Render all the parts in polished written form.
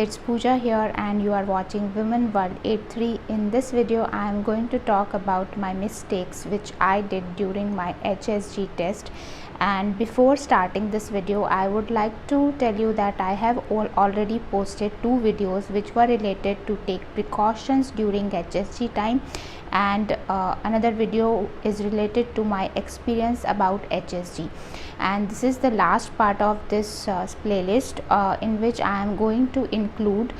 it's Pooja here and you are watching Women World 83. In this video I am going to talk about my mistakes which I did during my HSG test. And before starting this video I would like to tell you that I have already posted 2 videos which were related to take precautions during HSG time, and another video is related to my experience about HSG. And this is the last part of this playlist in which I am going to include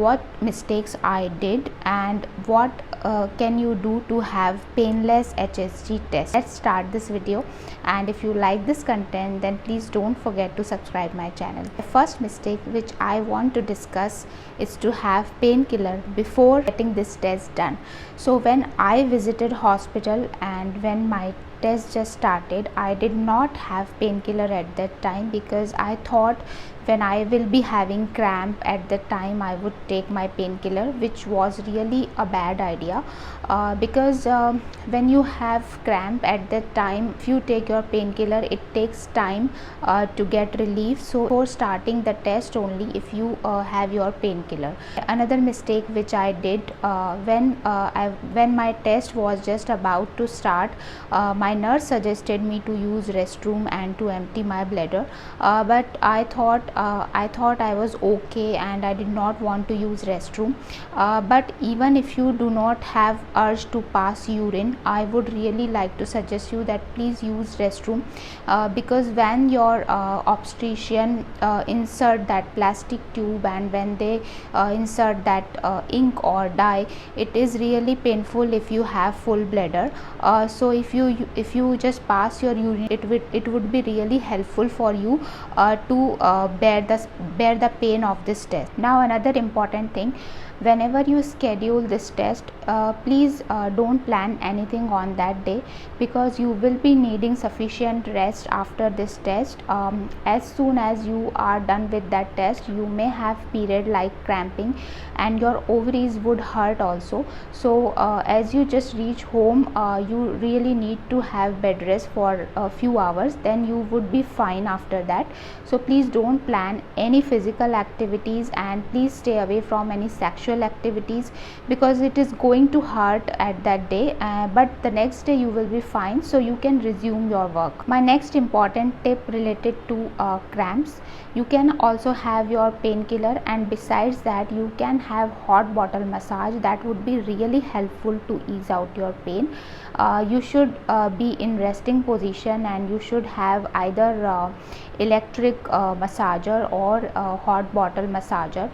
what mistakes I did and what can you do to have painless HSG test. Let's start this video, and if you like this content then please don't forget to subscribe my channel. The first mistake which I want to discuss is to have painkiller before getting this test done. So when I visited hospital and when my test just started, I did not have painkiller at that time because I thought when I will be having cramp at that time I would take my painkiller, which was really a bad idea because when you have cramp at that time, if you take your painkiller it takes time to get relief. So before starting the test only if you have your painkiller. Another mistake which I did when my test was just about to start, my nurse suggested me to use restroom and to empty my bladder, but I thought I was okay and I did not want to use restroom. But even if you do not have urge to pass urine, I would really like to suggest you that please use restroom because when your obstetrician insert that plastic tube and when they insert that ink or dye, it is really painful if you have full bladder. So if you just pass your urine, it would be really helpful for you to bear the pain of this test. Now another important thing, whenever you schedule this test, please don't plan anything on that day because you will be needing sufficient rest after this test. As soon as you are done with that test, you may have period like cramping and your ovaries would hurt also. So as you just reach home, you really need to have bed rest for a few hours, then you would be fine after that. So please don't plan any physical activities and please stay away from any sexual activities because it is going to hurt at that day, but the next day you will be fine, so you can resume your work. My next important tip related to cramps, you can also have your painkiller, and besides that you can have hot bottle massage. That would be really helpful to ease out your pain. You should be in resting position and you should have either electric massager or hot bottle massager,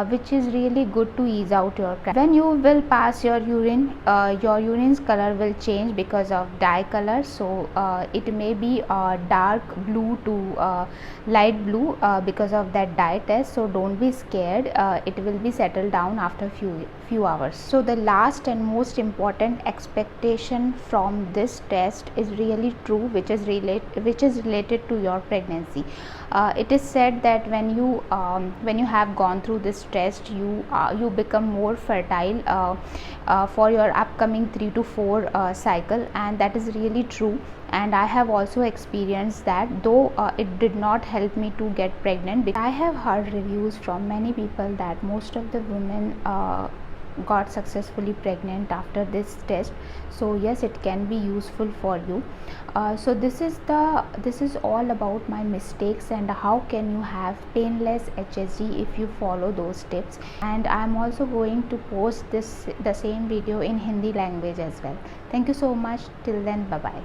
which is really good to ease out your cramp. When you will pass your urine's color will change because of dye color. So it may be dark blue to light blue because of that dye test. So don't be scared, it will be settled down after few hours. So the last and most important expectation from this test is really true, which is related to your pregnancy. It is said that when you have gone through this test, you become more fertile for your upcoming 3 to 4 cycle, and that is really true. And I have also experienced that, though it did not help me to get pregnant. I have heard reviews from many people that most of the women got successfully pregnant after this test. So yes, it can be useful for you. So this is all about my mistakes and how can you have painless HSG if you follow those tips. And I'm also going to post the same video in Hindi language as well. Thank you so much. Till then, bye bye.